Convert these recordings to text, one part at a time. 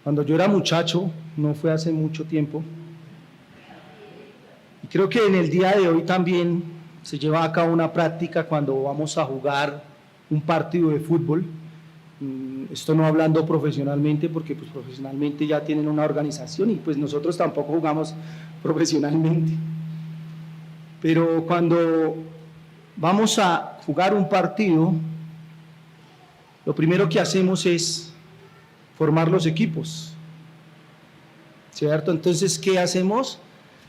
Cuando yo era muchacho, no fue hace mucho tiempo, y creo que en el día de hoy también se lleva a cabo una práctica cuando vamos a jugar un partido de fútbol. Esto no hablando profesionalmente, porque pues profesionalmente ya tienen una organización y pues nosotros tampoco jugamos profesionalmente. Pero cuando vamos a jugar un partido, lo primero que hacemos es formar los equipos, ¿cierto? Entonces, ¿qué hacemos?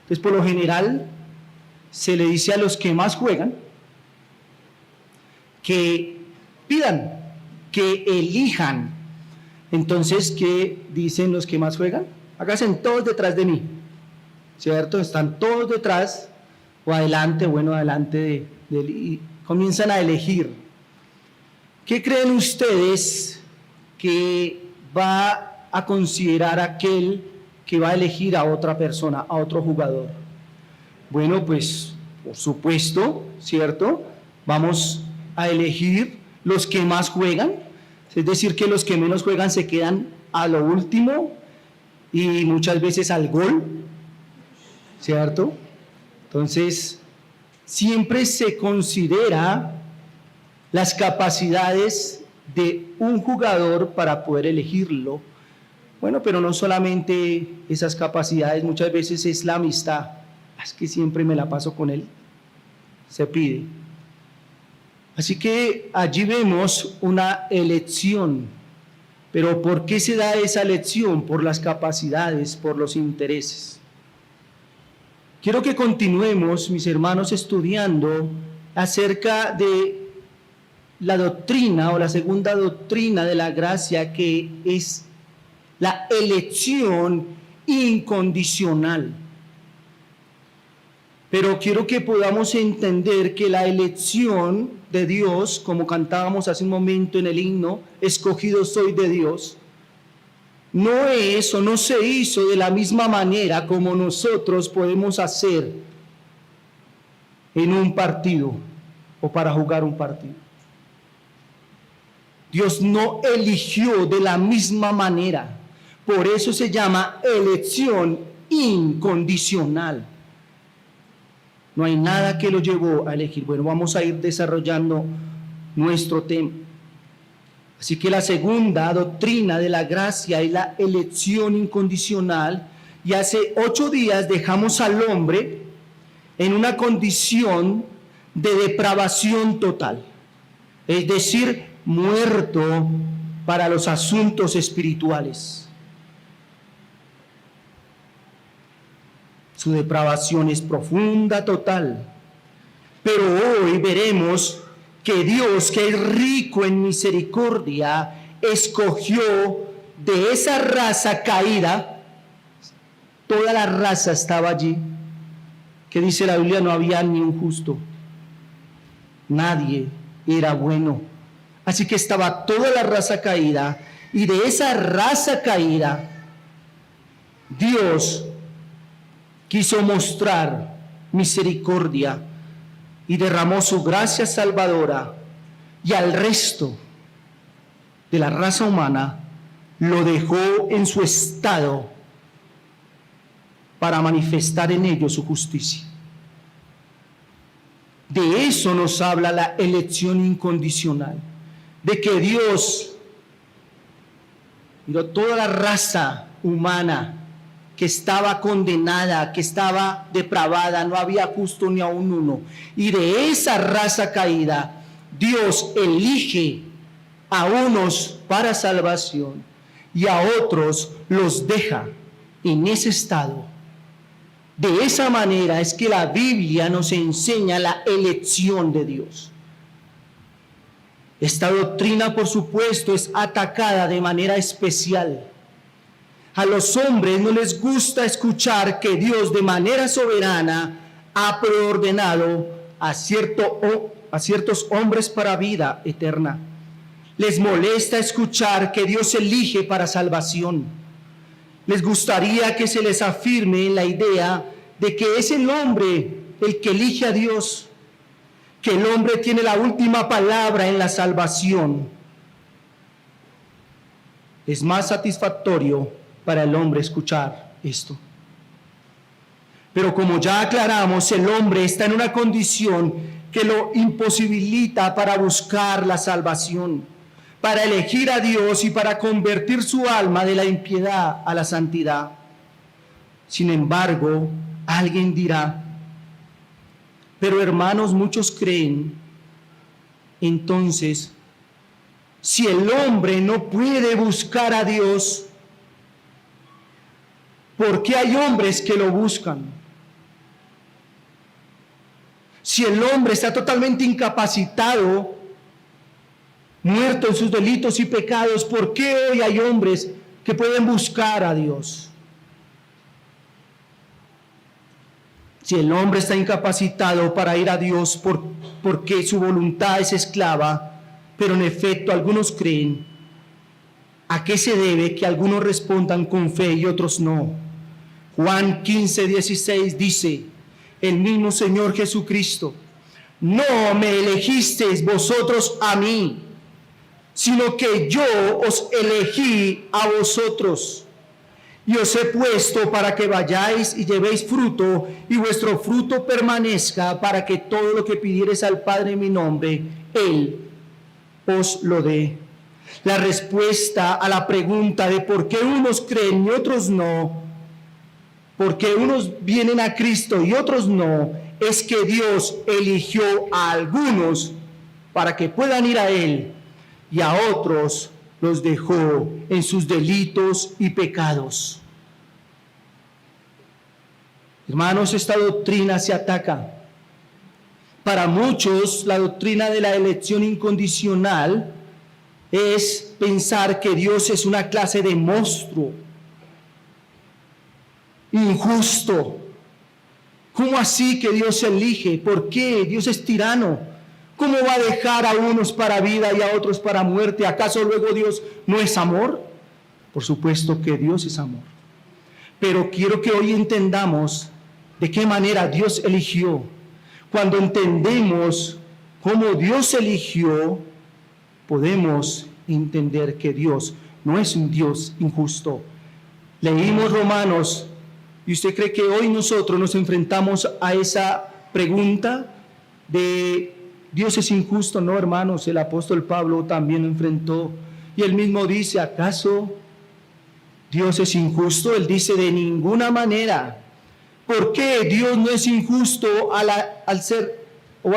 Pues por lo general se le dice a los que más juegan que pidan, que elijan. Entonces, ¿qué dicen los que más juegan? Háganse todos detrás de mí, ¿cierto? Están todos detrás o adelante, bueno, adelante de él, y comienzan a elegir. ¿Qué creen ustedes que va a considerar aquel que va a elegir a otra persona, a otro jugador? Bueno, pues, por supuesto, ¿cierto? Vamos a elegir los que más juegan, es decir, que los que menos juegan se quedan a lo último y muchas veces al gol, ¿cierto? Entonces, siempre se considera las capacidades de un jugador para poder elegirlo. Bueno, pero no solamente esas capacidades, muchas veces es la amistad. Es que siempre me la paso con él, se pide. Así que allí vemos una elección. Pero ¿por qué se da esa elección? Por las capacidades, por los intereses. Quiero que continuemos, mis hermanos, estudiando acerca de la doctrina o la segunda doctrina de la gracia, que es la elección incondicional. Pero quiero que podamos entender que la elección de Dios, como cantábamos hace un momento en el himno, escogido soy de Dios, no es o no se hizo de la misma manera como nosotros podemos hacer en un partido o para jugar un partido. Dios no eligió de la misma manera, por eso se llama elección incondicional. No hay nada que lo llevó a elegir. Bueno, vamos a ir desarrollando nuestro tema. Así que la segunda doctrina de la gracia es la elección incondicional, y hace 8 días dejamos al hombre en una condición de depravación total, es decir, muerto para los asuntos espirituales. Su depravación es profunda, total. Pero hoy veremos que Dios, que es rico en misericordia, escogió de esa raza caída. Toda la raza estaba allí. ¿Qué dice la Biblia? No había ni un justo. Nadie era bueno. Así que estaba toda la raza caída, y de esa raza caída, Dios quiso mostrar misericordia y derramó su gracia salvadora, y al resto de la raza humana lo dejó en su estado para manifestar en ellos su justicia. De eso nos habla la elección incondicional, de que Dios miró toda la raza humana que estaba condenada, que estaba depravada, no había justo ni aun uno, y de esa raza caída Dios elige a unos para salvación y a otros los deja en ese estado. De esa manera es que la Biblia nos enseña la elección de Dios. Esta doctrina, por supuesto, es atacada de manera especial. A los hombres no les gusta escuchar que Dios de manera soberana ha preordenado a ciertos hombres para vida eterna. Les molesta escuchar que Dios elige para salvación. Les gustaría que se les afirme en la idea de que es el hombre el que elige a Dios, que el hombre tiene la última palabra en la salvación. Es más satisfactorio para el hombre escuchar esto. Pero como ya aclaramos, el hombre está en una condición que lo imposibilita para buscar la salvación, para elegir a Dios y para convertir su alma de la impiedad a la santidad. Sin embargo, alguien dirá, pero hermanos, muchos creen, entonces, si el hombre no puede buscar a Dios, ¿por qué hay hombres que lo buscan? Si el hombre está totalmente incapacitado, muerto en sus delitos y pecados, ¿por qué hoy hay hombres que pueden buscar a Dios? Si el hombre está incapacitado para ir a Dios porque su voluntad es esclava, pero en efecto algunos creen, ¿a qué se debe que algunos respondan con fe y otros no? Juan 15:16 dice, el mismo Señor Jesucristo, no me elegisteis vosotros a mí, sino que yo os elegí a vosotros, y os he puesto para que vayáis y llevéis fruto, y vuestro fruto permanezca, para que todo lo que pidiereis al Padre en mi nombre, Él os lo dé. La respuesta a la pregunta de por qué unos creen y otros no, por qué unos vienen a Cristo y otros no, es que Dios eligió a algunos para que puedan ir a Él, y a otros los dejó en sus delitos y pecados. Hermanos, esta doctrina se ataca. Para muchos, la doctrina de la elección incondicional es pensar que Dios es una clase de monstruo, injusto. ¿Cómo así que Dios elige? ¿Por qué? Dios es tirano. ¿Cómo va a dejar a unos para vida y a otros para muerte? ¿Acaso luego Dios no es amor? Por supuesto que Dios es amor. Pero quiero que hoy entendamos de qué manera Dios eligió. Cuando entendemos cómo Dios eligió, podemos entender que Dios no es un Dios injusto. Leímos Romanos, ¿y usted cree que hoy nosotros nos enfrentamos a esa pregunta de Dios es injusto? No, hermanos, el apóstol Pablo también lo enfrentó. Y él mismo dice, ¿acaso Dios es injusto? Él dice, de ninguna manera. ¿Por qué Dios no es injusto al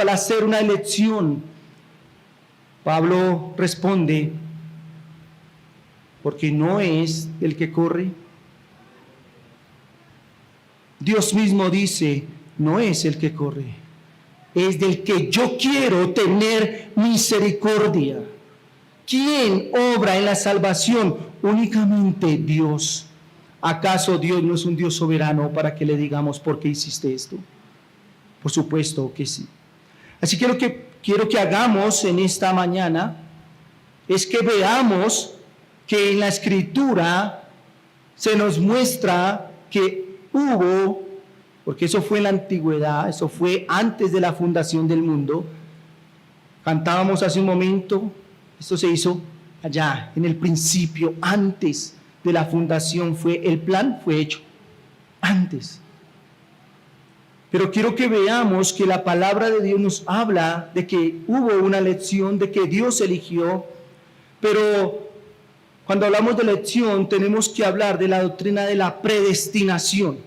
hacer una elección? Pablo responde, porque no es el que corre. Dios mismo dice, no es el que corre, es del que yo quiero tener misericordia. ¿Quién obra en la salvación? Únicamente Dios. ¿Acaso Dios no es un Dios soberano para que le digamos por qué hiciste esto? Por supuesto que sí. Así que lo que quiero que hagamos en esta mañana es que veamos que en la Escritura se nos muestra que hubo, porque eso fue en la antigüedad, eso fue antes de la fundación del mundo. Cantábamos hace un momento, esto se hizo allá, en el principio, antes de la fundación, el plan fue hecho, antes. Pero quiero que veamos que la palabra de Dios nos habla de que hubo una elección, de que Dios eligió, pero cuando hablamos de elección tenemos que hablar de la doctrina de la predestinación.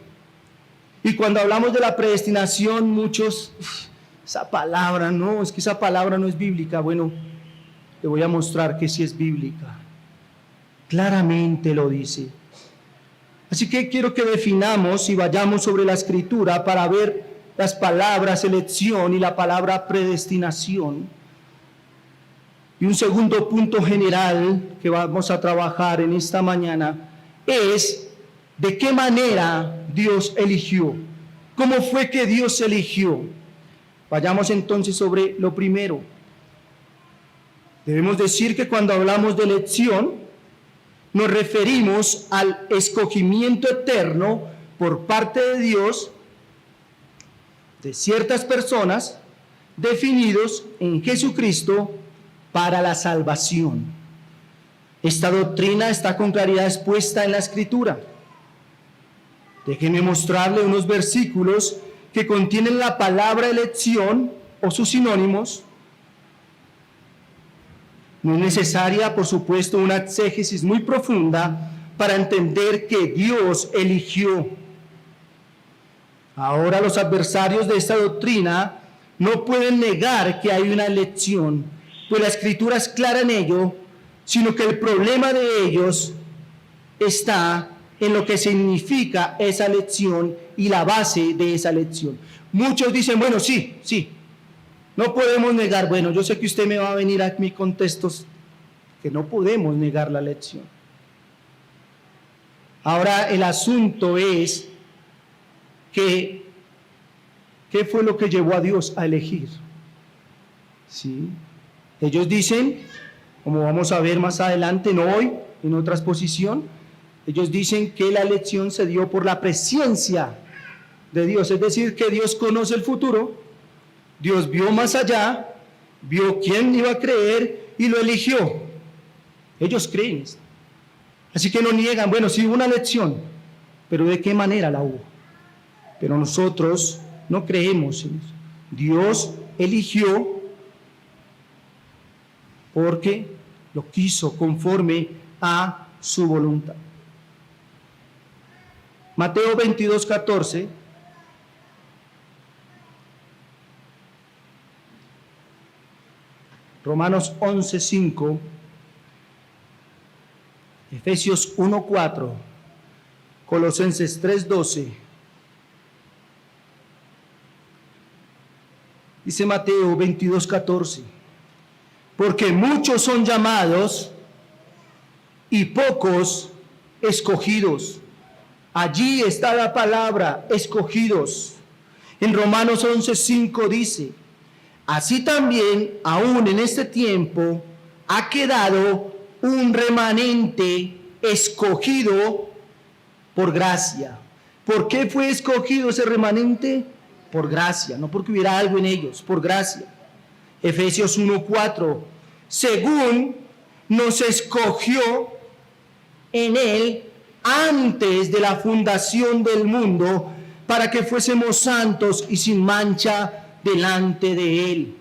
Y cuando hablamos de la predestinación, muchos, esa palabra, no, es que esa palabra no es bíblica. Bueno, le voy a mostrar que sí es bíblica. Claramente lo dice. Así que quiero que definamos y vayamos sobre la Escritura para ver las palabras elección y la palabra predestinación. Y un segundo punto general que vamos a trabajar en esta mañana es de qué manera Dios eligió. ¿Cómo fue que Dios eligió? Vayamos entonces sobre lo primero. Debemos decir que cuando hablamos de elección, nos referimos al escogimiento eterno por parte de Dios de ciertas personas definidos en Jesucristo para la salvación. Esta doctrina está con claridad expuesta en la Escritura. Déjenme mostrarle unos versículos que contienen la palabra elección o sus sinónimos. No es necesaria, por supuesto, una exégesis muy profunda para entender que Dios eligió. Ahora los adversarios de esta doctrina no pueden negar que hay una elección, pues la Escritura es clara en ello, sino que el problema de ellos está en lo que significa esa elección y la base de esa elección. Muchos dicen, bueno, sí, no podemos negar. Bueno, yo sé que usted me va a venir a mis contextos que no podemos negar la elección. Ahora el asunto es que ¿qué fue lo que llevó a Dios a elegir? ¿Sí? Ellos dicen, como vamos a ver más adelante, no hoy, en otra exposición, ellos dicen que la elección se dio por la presencia de Dios, es decir, que Dios conoce el futuro, Dios vio más allá, vio quién iba a creer y lo eligió. Ellos creen esto. Así que no niegan, bueno, sí hubo una elección, pero ¿de qué manera la hubo? Pero nosotros no creemos en eso. Dios eligió porque lo quiso conforme a su voluntad. Mateo 22:14. Romanos 11:5. Efesios 1:4. Colosenses 3:12. Dice Mateo 22:14. Porque muchos son llamados y pocos escogidos. Allí está la palabra, escogidos. En Romanos 11:5 dice, así también, aún en este tiempo, ha quedado un remanente escogido por gracia. ¿Por qué fue escogido ese remanente? Por gracia, no porque hubiera algo en ellos, por gracia. Efesios 1:4, según nos escogió en él antes de la fundación del mundo, para que fuésemos santos y sin mancha delante de él.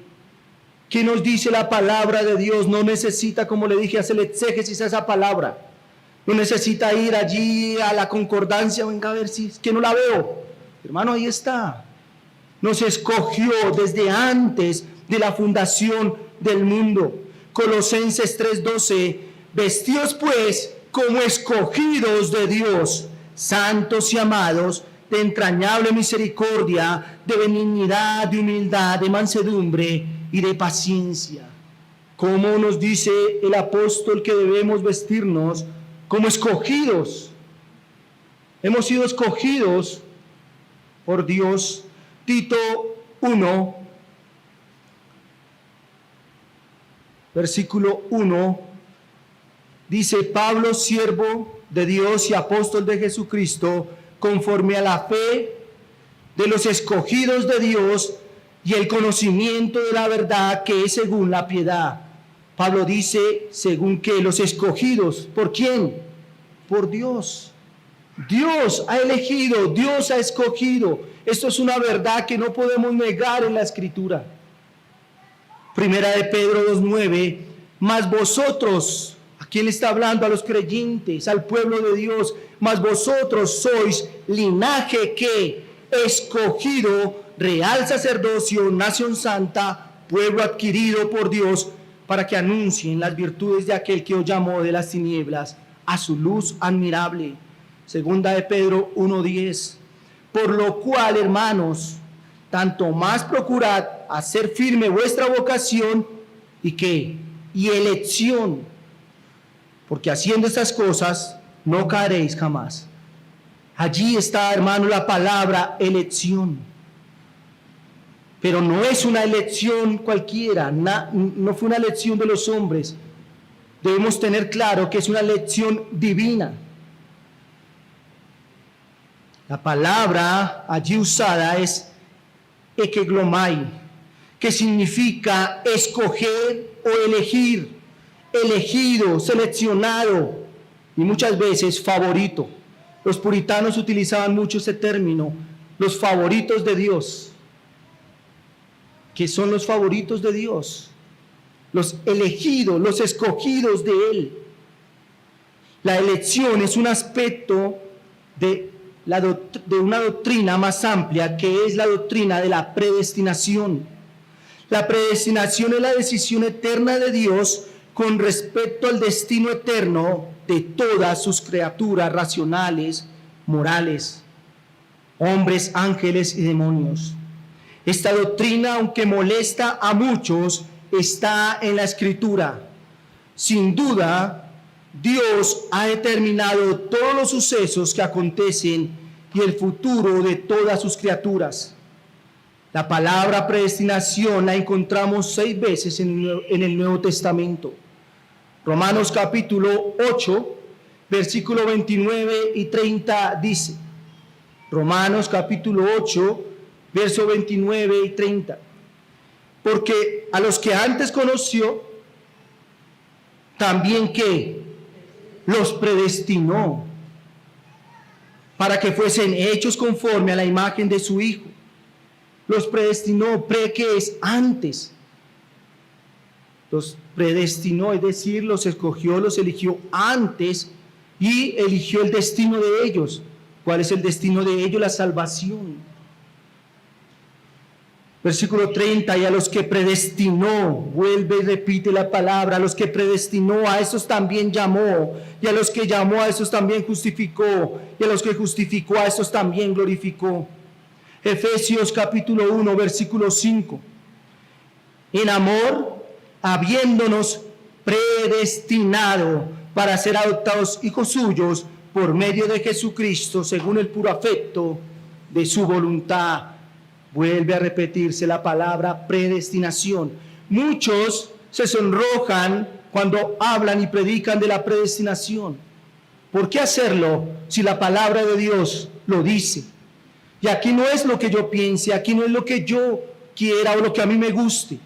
¿Qué nos dice la palabra de Dios? No necesita, como le dije, hacer exégesis a esa palabra. No necesita ir allí a la concordancia, venga a ver si es que no la veo. Hermano, ahí está. Nos escogió desde antes de la fundación del mundo. Colosenses 3:12, vestidos pues como escogidos de Dios, santos y amados, de entrañable misericordia, de benignidad, de humildad, de mansedumbre y de paciencia. ¿Cómo nos dice el apóstol que debemos vestirnos? Como escogidos. Hemos sido escogidos por Dios. Tito 1, versículo 1, dice: Pablo, siervo de Dios y apóstol de Jesucristo, conforme a la fe de los escogidos de Dios y el conocimiento de la verdad que es según la piedad. Pablo dice, según que los escogidos, ¿por quién? Por Dios. Dios ha elegido, Dios ha escogido. Esto es una verdad que no podemos negar en la Escritura. Primera de Pedro 2:9, mas vosotros, ¿a quién le está hablando? A los creyentes, al pueblo de Dios, mas vosotros sois linaje que escogido, real sacerdocio, nación santa, pueblo adquirido por Dios, para que anuncien las virtudes de aquel que os llamó de las tinieblas a su luz admirable. Segunda de Pedro 1:10, por lo cual, hermanos, tanto más procurad hacer firme vuestra vocación y ¿qué? Y elección, porque haciendo estas cosas no caeréis jamás. Allí está, hermano, la palabra elección. Pero no es una elección cualquiera, no fue una elección de los hombres. Debemos tener claro que es una elección divina. La palabra allí usada es ekeglomai, que significa escoger o elegir. elegido, seleccionado y muchas veces favorito. Los puritanos utilizaban mucho ese término, los favoritos de Dios. ¿Qué son los favoritos de Dios? Los elegidos, los escogidos de Él. La elección es un aspecto de una doctrina más amplia, que es la doctrina de la predestinación. La predestinación es la decisión eterna de Dios con respecto al destino eterno de todas sus criaturas racionales, morales, hombres, ángeles y demonios. Esta doctrina, aunque molesta a muchos, está en la Escritura. Sin duda, Dios ha determinado todos los sucesos que acontecen y el futuro de todas sus criaturas. La palabra predestinación la encontramos 6 veces en el Nuevo Testamento. Romanos capítulo 8, versículo 29 y 30 dice, Romanos capítulo 8, verso 29 y 30, porque a los que antes conoció, también que los predestinó para que fuesen hechos conforme a la imagen de su Hijo. Los predestinó, que es antes. Los predestinó, es decir, los escogió, los eligió antes y eligió el destino de ellos. ¿Cuál es el destino de ellos? La salvación. Versículo 30, y a los que predestinó, vuelve y repite la palabra, a los que predestinó, a esos también llamó, y a los que llamó, a esos también justificó, y a los que justificó, a esos también glorificó. Efesios capítulo 1, versículo 5. En amor, habiéndonos predestinado para ser adoptados hijos suyos por medio de Jesucristo, según el puro afecto de su voluntad. Vuelve a repetirse la palabra predestinación. Muchos se sonrojan cuando hablan y predican de la predestinación. ¿Por qué hacerlo si la palabra de Dios lo dice? Y aquí no es lo que yo piense, aquí no es lo que yo quiera o lo que a mí me guste.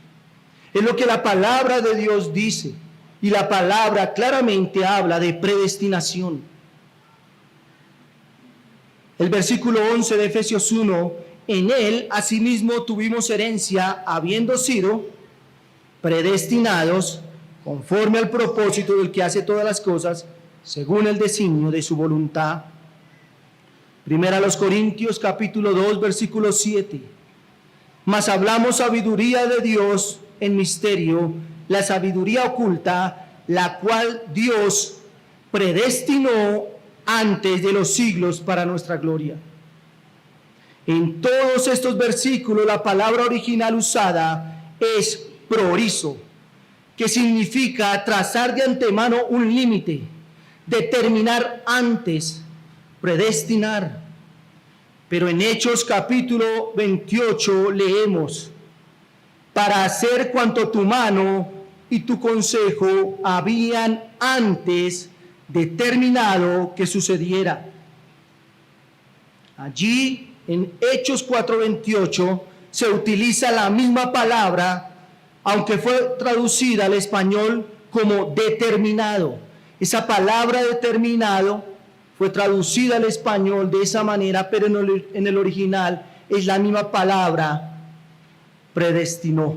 Es lo que la palabra de Dios dice. Y la palabra claramente habla de predestinación. El versículo 11 de Efesios 1, en él asimismo tuvimos herencia, habiendo sido predestinados conforme al propósito del que hace todas las cosas, según el designio de su voluntad. Primera a los Corintios capítulo 2, versículo 7. Mas hablamos sabiduría de Dios en misterio, la sabiduría oculta, la cual Dios predestinó antes de los siglos para nuestra gloria. En todos estos versículos la palabra original usada es proorizo, que significa trazar de antemano un límite, determinar antes, predestinar. Pero en Hechos capítulo 28 leemos, para hacer cuanto tu mano y tu consejo habían antes determinado que sucediera. Allí en Hechos 4:28 se utiliza la misma palabra, aunque fue traducida al español como determinado. Esa palabra determinado fue traducida al español de esa manera, pero en el original es la misma palabra, predestinó.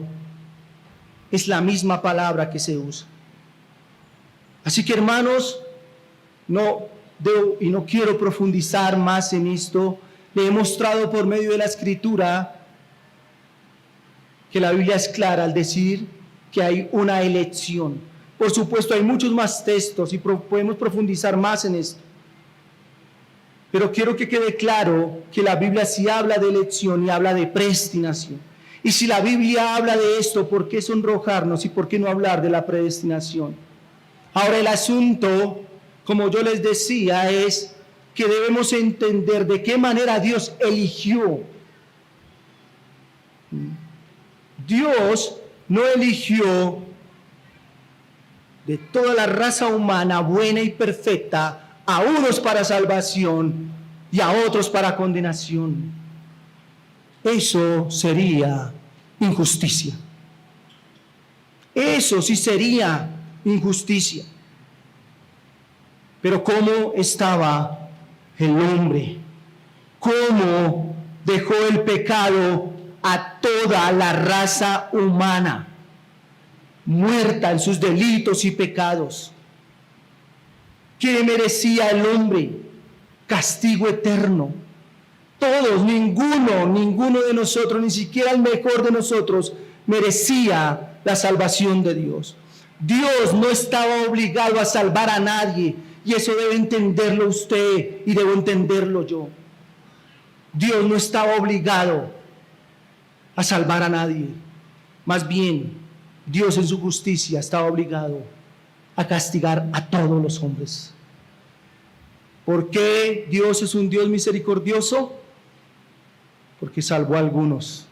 Es la misma palabra que se usa. Así que, hermanos, no quiero profundizar más en esto. Le he mostrado por medio de la Escritura que la Biblia es clara al decir que hay una elección. Por supuesto, hay muchos más textos y podemos profundizar más en esto. Pero quiero que quede claro que la Biblia sí habla de elección y habla de predestinación. Y si la Biblia habla de esto, ¿por qué sonrojarnos y por qué no hablar de la predestinación? Ahora el asunto, como yo les decía, es que debemos entender de qué manera Dios eligió. Dios no eligió de toda la raza humana buena y perfecta a unos para salvación y a otros para condenación. Eso sería injusticia. Eso sí sería injusticia. Pero ¿cómo estaba el hombre? ¿Cómo dejó el pecado a toda la raza humana, muerta en sus delitos y pecados? ¿Qué merecía el hombre? Castigo eterno. Todos, ninguno de nosotros, ni siquiera el mejor de nosotros, merecía la salvación de Dios. Dios no estaba obligado a salvar a nadie, y eso debe entenderlo usted y debo entenderlo yo. Dios no estaba obligado a salvar a nadie. Más bien, Dios en su justicia estaba obligado a castigar a todos los hombres. ¿Por qué Dios es un Dios misericordioso? Porque salvó a algunos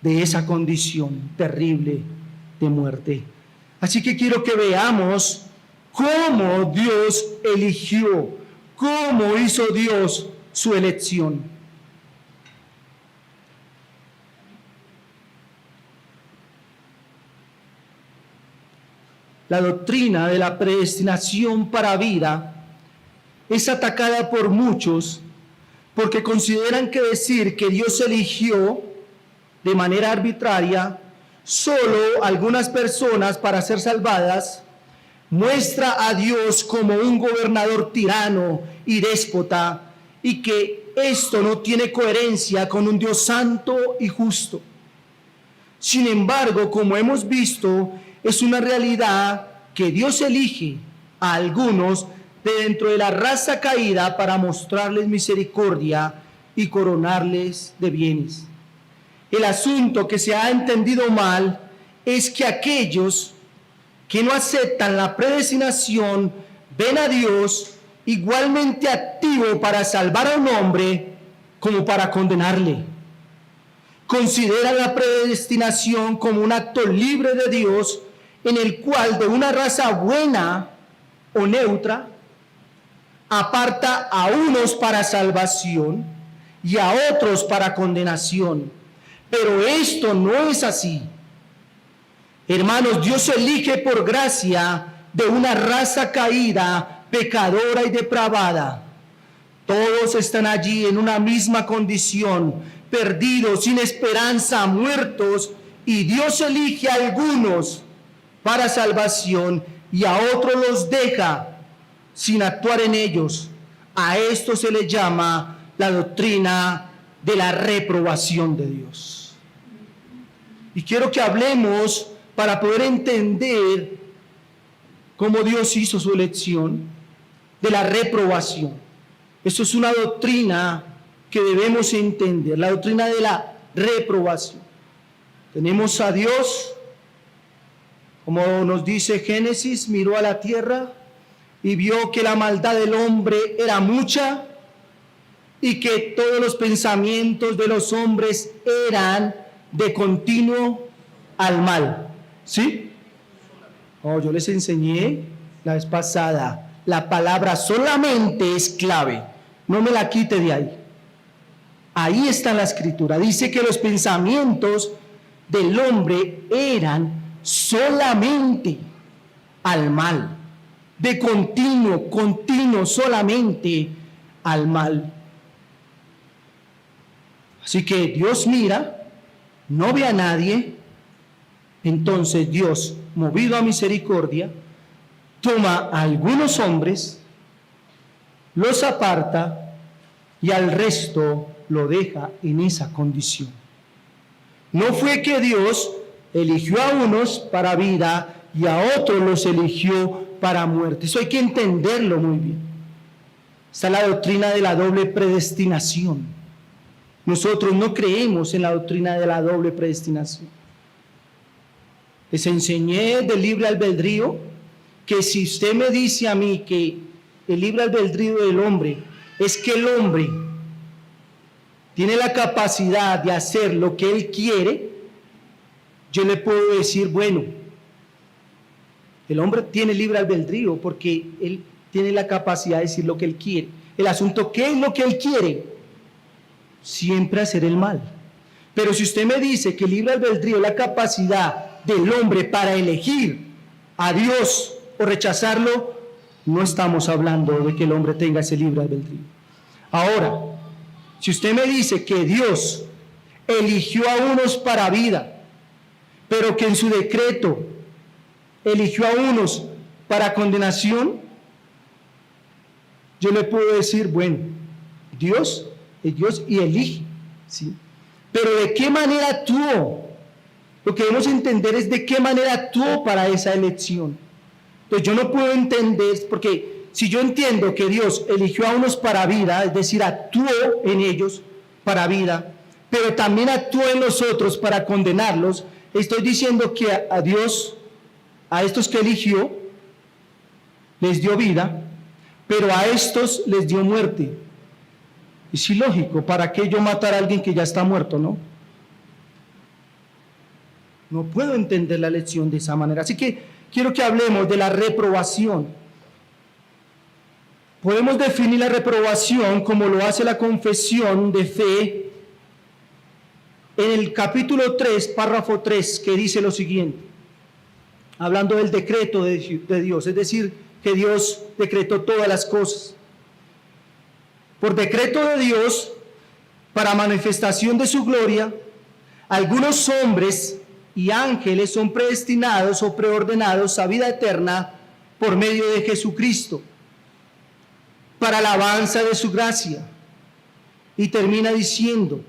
de esa condición terrible de muerte. Así que quiero que veamos cómo Dios eligió, cómo hizo Dios su elección. La doctrina de la predestinación para vida es atacada por muchos porque consideran que decir que Dios eligió de manera arbitraria solo algunas personas para ser salvadas muestra a Dios como un gobernador tirano y déspota, y que esto no tiene coherencia con un Dios santo y justo. Sin embargo, como hemos visto, es una realidad que Dios elige a algunos de dentro de la raza caída para mostrarles misericordia y coronarles de bienes. El asunto que se ha entendido mal es que aquellos que no aceptan la predestinación ven a Dios igualmente activo para salvar a un hombre como para condenarle. Consideran la predestinación como un acto libre de Dios en el cual de una raza buena o neutra aparta a unos para salvación y a otros para condenación. Pero esto no es así. Hermanos, Dios elige por gracia de una raza caída, pecadora y depravada. Todos están allí en una misma condición, perdidos, sin esperanza, muertos, y Dios elige a algunos para salvación y a otros los deja sin actuar en ellos. A esto se le llama la doctrina de la reprobación de Dios. Y quiero que hablemos para poder entender cómo Dios hizo su elección de la reprobación. Esto es una doctrina que debemos entender, la doctrina de la reprobación. Tenemos a Dios, como nos dice Génesis, miró a la tierra y vio que la maldad del hombre era mucha y que todos los pensamientos de los hombres eran de continuo al mal. ¿Sí? Oh, yo les enseñé la vez pasada, la palabra solamente es clave, no me la quite de ahí. Ahí está la escritura, dice que los pensamientos del hombre eran solamente al mal, de continuo solamente al mal. Así que Dios mira, no ve a nadie, entonces Dios, movido a misericordia, toma a algunos hombres, los aparta y al resto lo deja en esa condición. No fue que Dios eligió a unos para vida y a otros los eligió para muerte. Eso hay que entenderlo muy bien. Está la doctrina de la doble predestinación. Nosotros no creemos en la doctrina de la doble predestinación. Les enseñé del libre albedrío, que si usted me dice a mí que el libre albedrío del hombre es que el hombre tiene la capacidad de hacer lo que él quiere, yo le puedo decir, bueno, el hombre tiene libre albedrío porque él tiene la capacidad de decir lo que él quiere. El asunto, ¿qué es lo que él quiere? Siempre hacer el mal. Pero si usted me dice que el libre albedrío es la capacidad del hombre para elegir a Dios o rechazarlo, no estamos hablando de que el hombre tenga ese libre albedrío. Ahora, si usted me dice que Dios eligió a unos para vida, pero que en su decreto eligió a unos para condenación, yo le puedo decir, bueno, Dios es Dios y elige, ¿sí? Pero ¿de qué manera actuó? Lo que debemos entender es de qué manera actuó para esa elección. Entonces yo no puedo entender, porque si yo entiendo que Dios eligió a unos para vida, es decir, actuó en ellos para vida, pero también actuó en los otros para condenarlos, estoy diciendo que a Dios, a estos que eligió, les dio vida, pero a estos les dio muerte. Es ilógico, ¿para qué yo matar a alguien que ya está muerto, no? No puedo entender la lección de esa manera. Así que quiero que hablemos de la reprobación. Podemos definir la reprobación como lo hace la confesión de fe en el capítulo 3, párrafo 3, que dice lo siguiente, hablando del decreto de Dios, es decir, que Dios decretó todas las cosas. Por decreto de Dios, para manifestación de su gloria, algunos hombres y ángeles son predestinados o preordenados a vida eterna por medio de Jesucristo, para alabanza de su gracia. Y termina diciendo,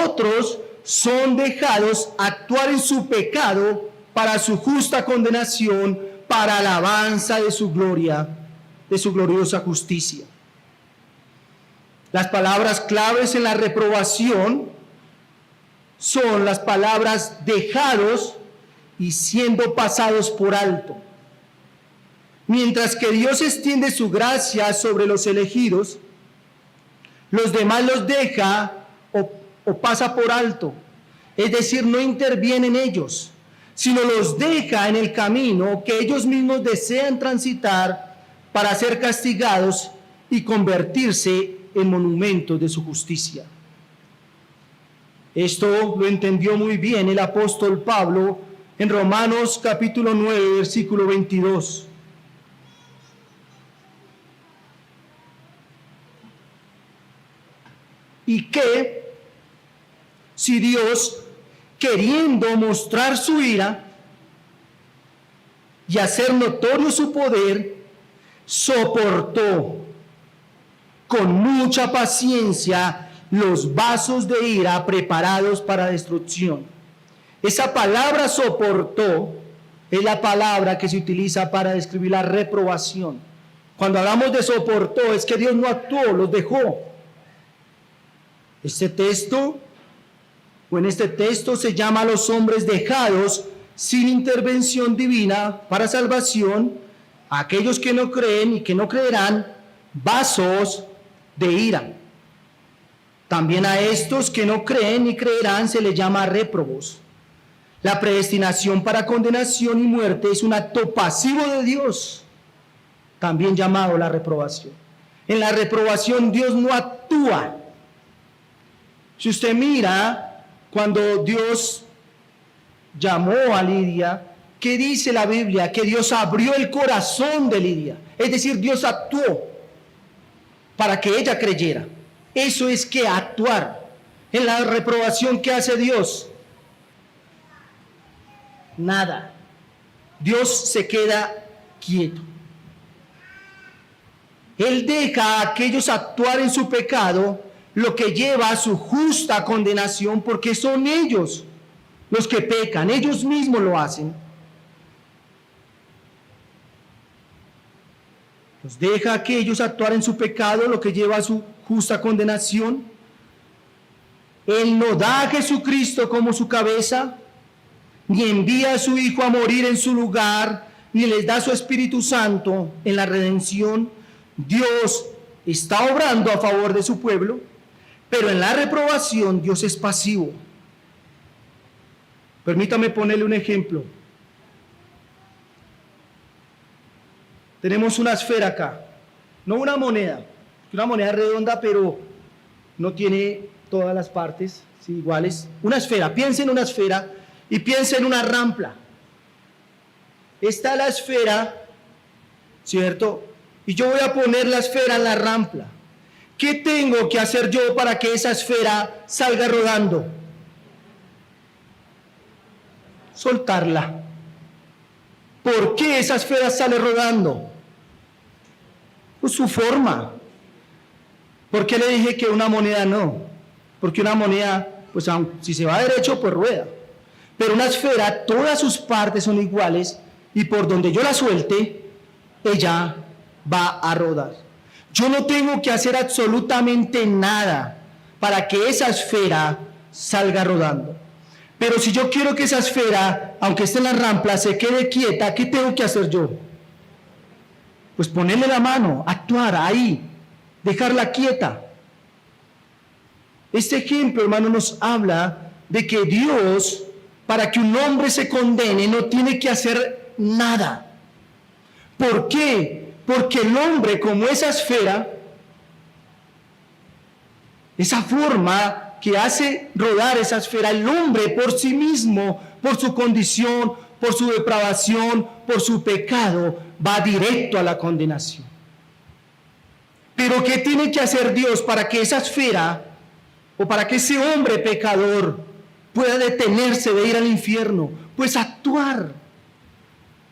otros son dejados actuar en su pecado para su justa condenación, para alabanza de su gloria, de su gloriosa justicia. Las palabras claves en la reprobación son las palabras dejados y siendo pasados por alto. Mientras que Dios extiende su gracia sobre los elegidos, los demás los deja o pasa por alto. Es decir, no interviene en ellos, sino los deja en el camino que ellos mismos desean transitar para ser castigados y convertirse en monumentos de su justicia. Esto lo entendió muy bien el apóstol Pablo en Romanos capítulo 9, versículo 22. Y que si Dios, queriendo mostrar su ira y hacer notorio su poder, soportó con mucha paciencia los vasos de ira preparados para destrucción. Esa palabra soportó es la palabra que se utiliza para describir la reprobación. Cuando hablamos de soportó, es que Dios no actuó, los dejó. Este texto, o en este texto se llama a los hombres dejados sin intervención divina para salvación, a aquellos que no creen y que no creerán, vasos de ira. También a estos que no creen ni creerán se les llama réprobos. La predestinación para condenación y muerte es un acto pasivo de Dios, también llamado la reprobación. En la reprobación Dios no actúa. Si usted mira, cuando Dios llamó a Lidia, ¿qué dice la Biblia? Que Dios abrió el corazón de Lidia. Es decir, Dios actuó para que ella creyera. Eso es que actuar. En la reprobación, ¿qué hace Dios? Nada. Dios se queda quieto. Él deja a aquellos actuar en su pecado, lo que lleva a su justa condenación, porque son ellos los que pecan, ellos mismos lo hacen. Los deja a aquellos actuar en su pecado, lo que lleva a su justa condenación. Él no da a Jesucristo como su cabeza, ni envía a su Hijo a morir en su lugar, ni les da su Espíritu Santo en la redención. Dios está obrando a favor de su pueblo, pero en la reprobación Dios es pasivo. Permítame ponerle un ejemplo. Tenemos una esfera acá, no una moneda redonda, pero no tiene todas las partes, ¿sí?, iguales. Una esfera, piensa en una esfera y piensa en una rampa. está la esfera, ¿cierto? Y yo voy a poner la esfera en la rampla. ¿Qué tengo que hacer yo para que esa esfera salga rodando? Soltarla. ¿Por qué esa esfera sale rodando? Pues su forma. ¿Por qué le dije que una moneda no? Porque una moneda, pues si se va derecho, pues rueda. Pero una esfera, todas sus partes son iguales y por donde yo la suelte, ella va a rodar. Yo no tengo que hacer absolutamente nada para que esa esfera salga rodando. Pero si yo quiero que esa esfera, aunque esté en la rampla, se quede quieta, ¿qué tengo que hacer yo? Pues ponerle la mano, actuar ahí, dejarla quieta. Este ejemplo, hermano, nos habla de que Dios, para que un hombre se condene, no tiene que hacer nada. ¿Por qué? Porque el hombre, como esa esfera, esa forma que hace rodar esa esfera, el hombre por sí mismo, por su condición, por su depravación, por su pecado, va directo a la condenación. Pero ¿qué tiene que hacer Dios para que esa esfera, o para que ese hombre pecador pueda detenerse de ir al infierno? Pues actuar,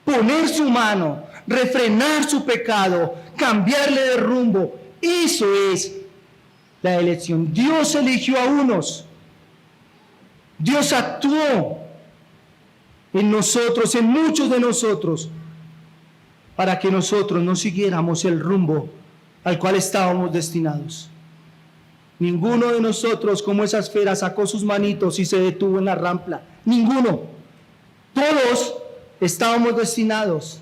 poner su mano, refrenar su pecado, cambiarle de rumbo. Eso es la elección. Dios eligió a unos. Dios actuó en nosotros, en muchos de nosotros, para que nosotros no siguiéramos el rumbo al cual estábamos destinados. Ninguno de nosotros, como esa esfera, sacó sus manitos y se detuvo en la rampla. Ninguno. Todos estábamos destinados.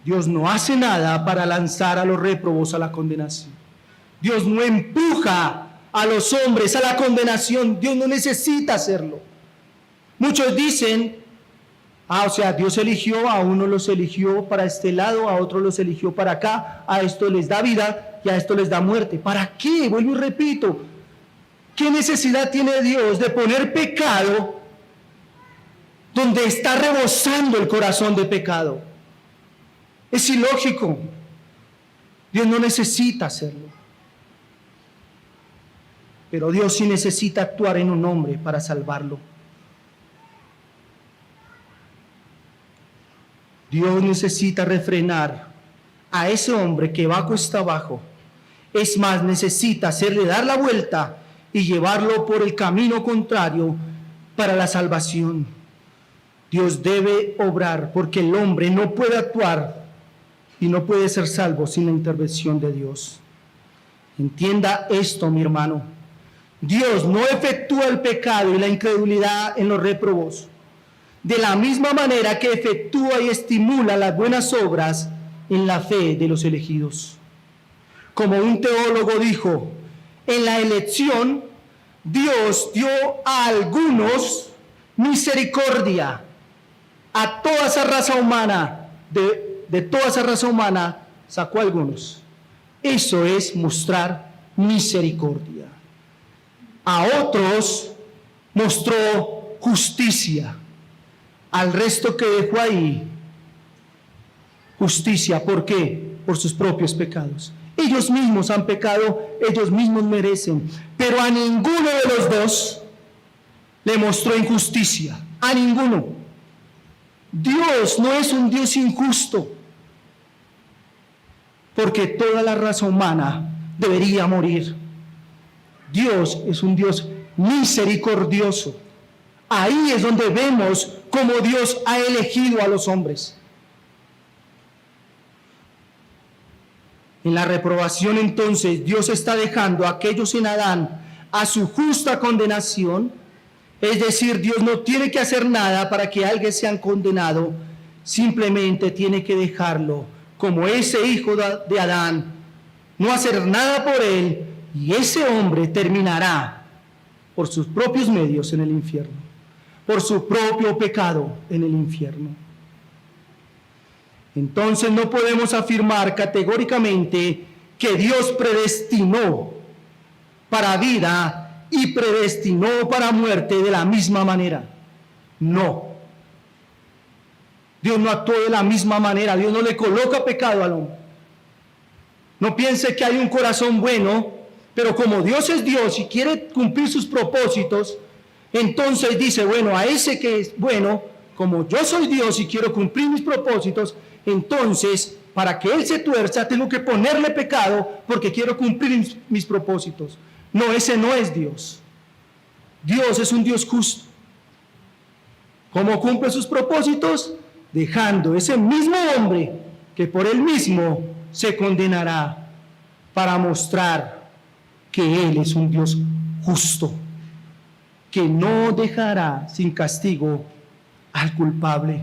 Dios no hace nada para lanzar a los réprobos a la condenación. Dios no empuja a los hombres a la condenación. Dios no necesita hacerlo. Muchos dicen, Dios eligió, a unos los eligió para este lado, a otros los eligió para acá, a esto les da vida y a esto les da muerte. ¿Para qué? Vuelvo y repito, ¿qué necesidad tiene Dios de poner pecado donde está rebosando el corazón de pecado? Es ilógico. Dios no necesita hacerlo. Pero Dios sí necesita actuar en un hombre para salvarlo. Dios necesita refrenar a ese hombre que va cuesta abajo. Es más, necesita hacerle dar la vuelta y llevarlo por el camino contrario para la salvación. Dios debe obrar porque el hombre no puede actuar y no puede ser salvo sin la intervención de Dios. Entienda esto, mi hermano. Dios no efectúa el pecado y la incredulidad en los réprobos, de la misma manera que efectúa y estimula las buenas obras en la fe de los elegidos. Como un teólogo dijo, en la elección Dios dio a algunos misericordia, a toda esa raza humana, de toda esa raza humana sacó a algunos. Eso es mostrar misericordia. A otros mostró justicia. Al resto que dejó ahí, justicia. ¿Por qué? Por sus propios pecados. Ellos mismos han pecado, ellos mismos merecen. Pero a ninguno de los dos le mostró injusticia. A ninguno. Dios no es un Dios injusto, porque toda la raza humana debería morir. Dios es un Dios misericordioso. Ahí es donde vemos cómo Dios ha elegido a los hombres. En la reprobación, entonces, Dios está dejando a aquellos en Adán a su justa condenación. Es decir, Dios no tiene que hacer nada para que alguien sea condenado, simplemente tiene que dejarlo como ese hijo de Adán, no hacer nada por él, y ese hombre terminará por sus propios medios en el infierno, por su propio pecado en el infierno. Entonces no podemos afirmar categóricamente que Dios predestinó para vida y predestinó para muerte de la misma manera. No. Dios no actuó de la misma manera. Dios no le coloca pecado al hombre. No piense que hay un corazón bueno, pero como Dios es Dios y quiere cumplir sus propósitos, entonces dice, bueno, a ese que es bueno, como yo soy Dios y quiero cumplir mis propósitos, entonces, para que Él se tuerza, tengo que ponerle pecado porque quiero cumplir mis propósitos. No, ese no es Dios. Dios es un Dios justo. ¿Cómo cumple sus propósitos? Dejando ese mismo hombre que por él mismo se condenará para mostrar que Él es un Dios justo, que no dejará sin castigo al culpable.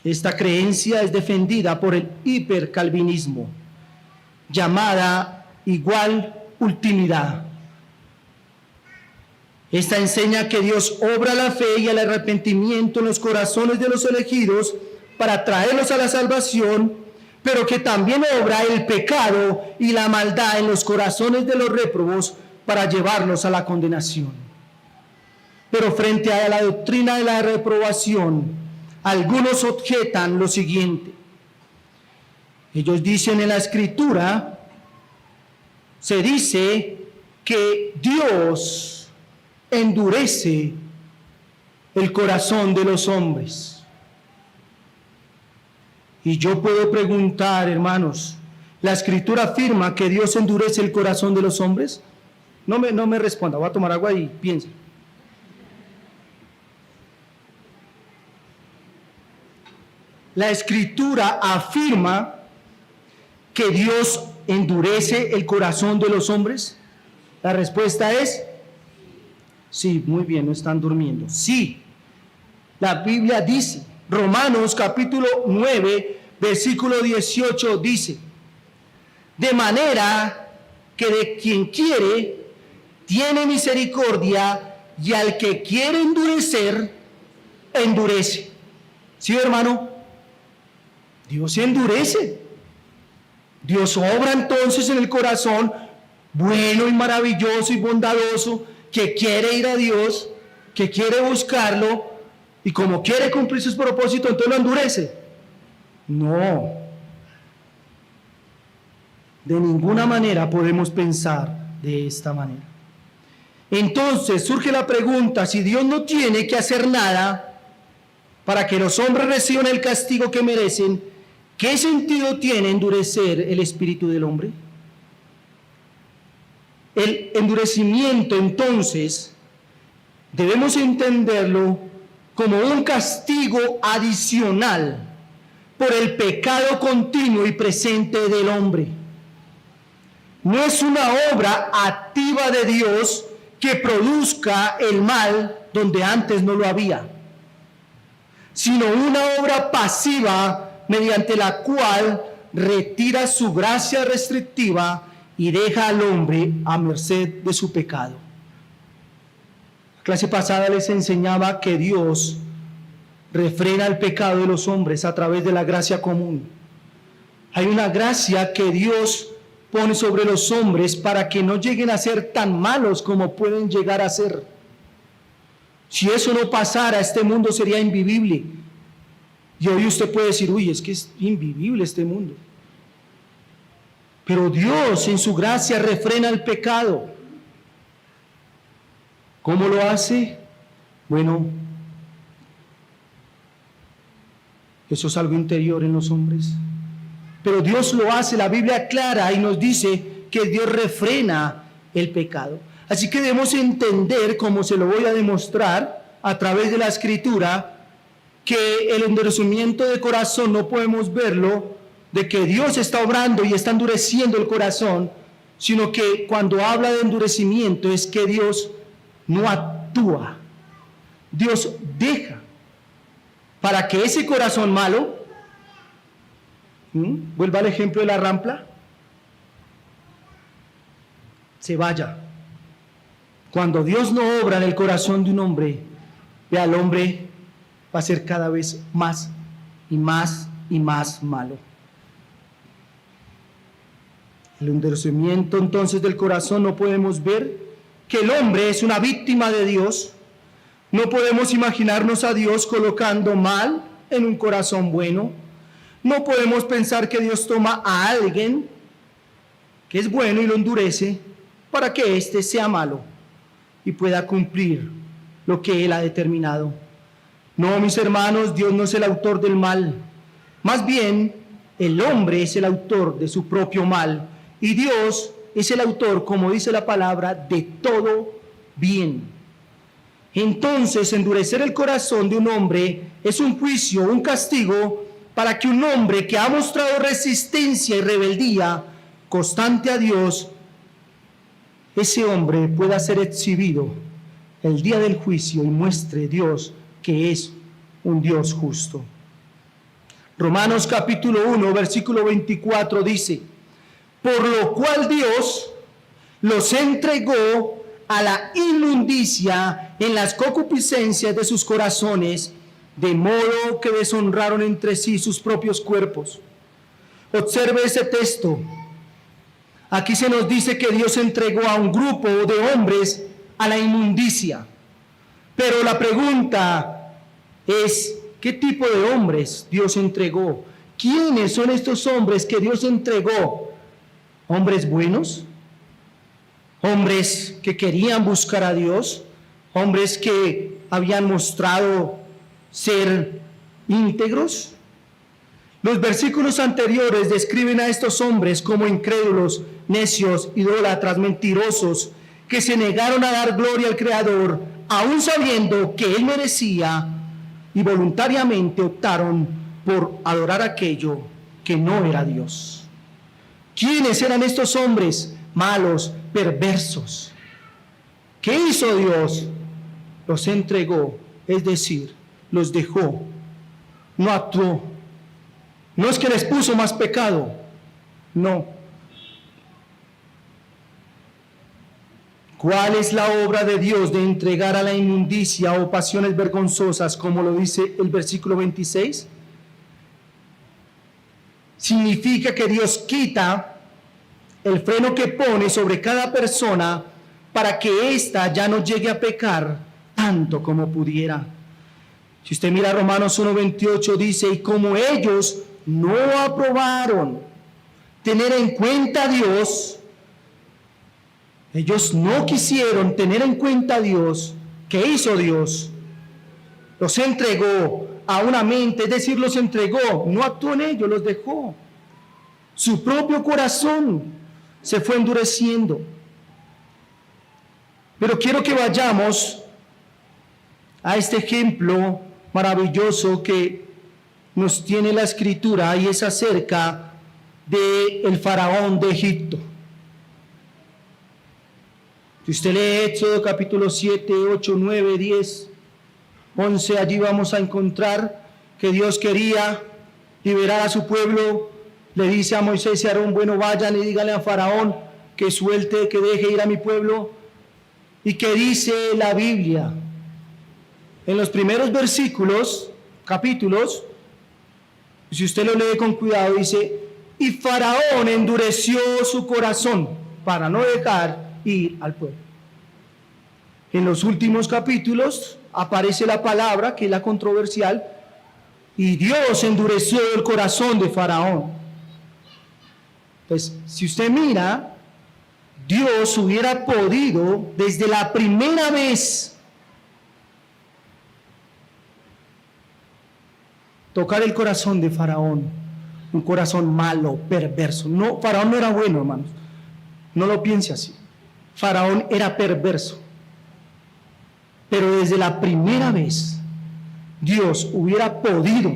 Esta creencia es defendida por el hipercalvinismo, llamada igual ultimidad. Esta enseña que Dios obra la fe y el arrepentimiento en los corazones de los elegidos para traerlos a la salvación, pero que también obra el pecado y la maldad en los corazones de los réprobos para llevarlos a la condenación. Pero frente a la doctrina de la reprobación, algunos objetan lo siguiente. Ellos dicen en la Escritura, se dice que Dios endurece el corazón de los hombres. Y yo puedo preguntar, hermanos, ¿la Escritura afirma que Dios endurece el corazón de los hombres? No me responda, voy a tomar agua y piense. La Escritura afirma que Dios endurece el corazón de los hombres. La respuesta es sí, muy bien, no están durmiendo. Sí, la Biblia dice, Romanos capítulo 9, versículo 18 dice, de manera que de quien quiere, tiene misericordia, y al que quiere endurecer, endurece. ¿Sí, hermano? Dios endurece. Dios obra entonces en el corazón bueno y maravilloso y bondadoso, que quiere ir a Dios, que quiere buscarlo, y como quiere cumplir sus propósitos, entonces lo endurece. No. De ninguna manera podemos pensar de esta manera. Entonces surge la pregunta, si Dios no tiene que hacer nada para que los hombres reciban el castigo que merecen, ¿qué sentido tiene endurecer el espíritu del hombre? El endurecimiento, entonces, debemos entenderlo como un castigo adicional por el pecado continuo y presente del hombre. No es una obra activa de Dios que produzca el mal donde antes no lo había, sino una obra pasiva mediante la cual retira su gracia restrictiva y deja al hombre a merced de su pecado. La clase pasada les enseñaba que Dios refrena el pecado de los hombres a través de la gracia común. Hay una gracia que Dios pone sobre los hombres para que no lleguen a ser tan malos como pueden llegar a ser. Si eso no pasara, este mundo sería invivible. Y hoy usted puede decir, uy, es que es invivible este mundo. Pero Dios en su gracia refrena el pecado. ¿Cómo lo hace? Bueno, eso es algo interior en los hombres. Pero Dios lo hace, la Biblia aclara y nos dice que Dios refrena el pecado. Así que debemos entender, como se lo voy a demostrar a través de la Escritura, que el endurecimiento de corazón no podemos verlo de que Dios está obrando y está endureciendo el corazón, sino que cuando habla de endurecimiento es que Dios no actúa. Dios deja para que ese corazón malo, vuelva al ejemplo de la rampla, se vaya. Cuando Dios no obra en el corazón de un hombre, ve al hombre va a ser cada vez más y más y más malo. El endurecimiento entonces del corazón, no podemos ver que el hombre es una víctima de Dios. No podemos imaginarnos a Dios colocando mal en un corazón bueno. No podemos pensar que Dios toma a alguien que es bueno y lo endurece para que éste sea malo y pueda cumplir lo que Él ha determinado. No, mis hermanos, Dios no es el autor del mal. Más bien, el hombre es el autor de su propio mal. Y Dios es el autor, como dice la palabra, de todo bien. Entonces, endurecer el corazón de un hombre es un juicio, un castigo, para que un hombre que ha mostrado resistencia y rebeldía constante a Dios, ese hombre pueda ser exhibido el día del juicio y muestre Dios que es un Dios justo. Romanos capítulo 1, versículo 24 dice: por lo cual Dios los entregó a la inmundicia en las concupiscencias de sus corazones, de modo que deshonraron entre sí sus propios cuerpos. Observe ese texto. Aquí se nos dice que Dios entregó a un grupo de hombres a la inmundicia. Pero la pregunta es, ¿qué tipo de hombres Dios entregó? ¿Quiénes son estos hombres que Dios entregó? ¿Hombres buenos? ¿Hombres que querían buscar a Dios? ¿Hombres que habían mostrado ser íntegros? Los versículos anteriores describen a estos hombres como incrédulos, necios, idólatras, mentirosos, que se negaron a dar gloria al Creador, aún sabiendo que Él merecía, y voluntariamente optaron por adorar aquello que no era Dios. ¿Quiénes eran estos hombres? Malos, perversos. ¿Qué hizo Dios? Los entregó, es decir, los dejó, no actuó. No es que les puso más pecado, no. ¿Cuál es la obra de Dios de entregar a la inmundicia o pasiones vergonzosas, como lo dice el versículo 26? Significa que Dios quita el freno que pone sobre cada persona para que ésta ya no llegue a pecar tanto como pudiera. Si usted mira Romanos 1:28, dice: y como ellos no aprobaron tener en cuenta a Dios, ellos no quisieron tener en cuenta a Dios. ¿Qué hizo Dios? Los entregó a una mente, es decir, los entregó, no actuó en ellos, los dejó. Su propio corazón se fue endureciendo. Pero quiero que vayamos a este ejemplo maravilloso que nos tiene la Escritura, y es acerca del faraón de Egipto. Si usted lee Éxodo capítulo 7, 8, 9, 10, 11, allí vamos a encontrar que Dios quería liberar a su pueblo. Le dice a Moisés y a Aarón: bueno, vayan y díganle a Faraón que suelte, que deje ir a mi pueblo. Y que dice la Biblia, en los primeros versículos, capítulos, si usted lo lee con cuidado, dice: y Faraón endureció su corazón para no dejar ir al pueblo. En los últimos capítulos aparece la palabra, que es la controversial: y Dios endureció el corazón de Faraón. Pues si usted mira, Dios hubiera podido desde la primera vez tocar el corazón de Faraón, un corazón malo, perverso. No, Faraón no era bueno, hermanos. No lo piense así. Faraón era perverso. Pero desde la primera vez, Dios hubiera podido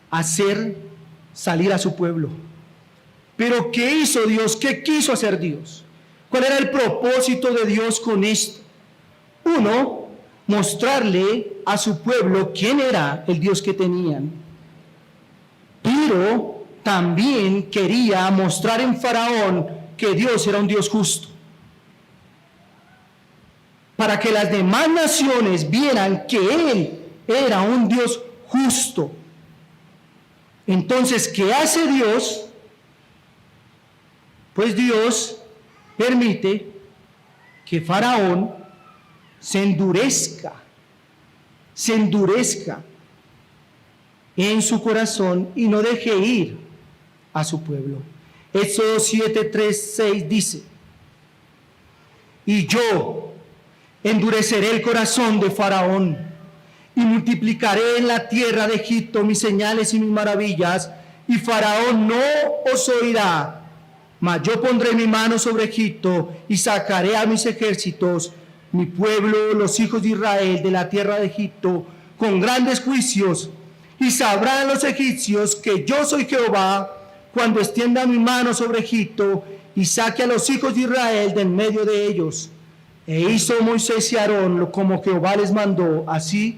hacer salir a su pueblo. Pero ¿qué hizo Dios? ¿Qué quiso hacer Dios? ¿Cuál era el propósito de Dios con esto? Uno, mostrarle a su pueblo quién era el Dios que tenían. Pero también quería mostrar en Faraón que Dios era un Dios justo, para que las demás naciones vieran que Él era un Dios justo. Entonces, ¿qué hace Dios? Pues Dios permite que Faraón se endurezca en su corazón y no deje ir a su pueblo. Éxodo 7:3-6 dice: y yo endureceré el corazón de Faraón y multiplicaré en la tierra de Egipto mis señales y mis maravillas, y Faraón no os oirá. Mas yo pondré mi mano sobre Egipto y sacaré a mis ejércitos, mi pueblo, los hijos de Israel, de la tierra de Egipto, con grandes juicios. Y sabrán los egipcios que yo soy Jehová, cuando extienda mi mano sobre Egipto y saque a los hijos de Israel de en medio de ellos. E hizo Moisés y Aarón como Jehová les mandó, así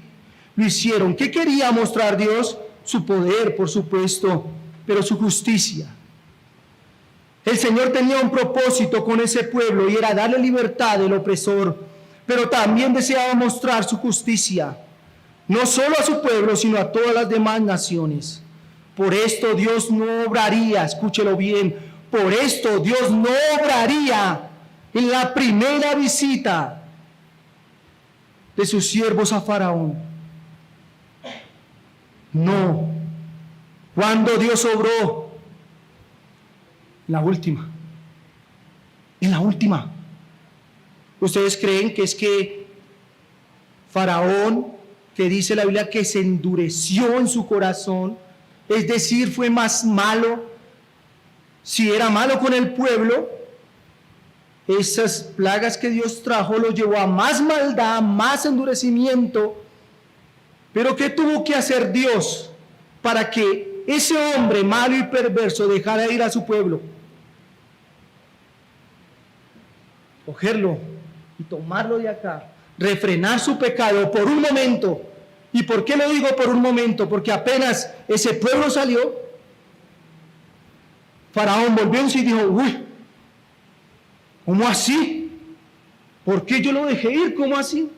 lo hicieron. ¿Qué quería mostrar Dios? Su poder, por supuesto, pero su justicia. El Señor tenía un propósito con ese pueblo y era darle libertad del opresor, pero también deseaba mostrar su justicia, no solo a su pueblo, sino a todas las demás naciones. Por esto Dios no obraría, escúchelo bien, por esto Dios no obraría en la primera visita de sus siervos a Faraón. No. Cuando Dios obró, en la última. ¿Ustedes creen que es que Faraón, que dice la Biblia que se endureció en su corazón, es decir, fue más malo? Si era malo con el pueblo, esas plagas que Dios trajo lo llevó a más maldad, más endurecimiento. Pero ¿qué tuvo que hacer Dios para que ese hombre malo y perverso dejara ir a su pueblo? Cogerlo y tomarlo de acá, refrenar su pecado por un momento. ¿Y por qué lo digo por un momento? Porque apenas ese pueblo salió, Faraón volvió en sí y dijo: uy, ¿cómo así? ¿Por qué yo lo dejé ir? ¿Cómo así?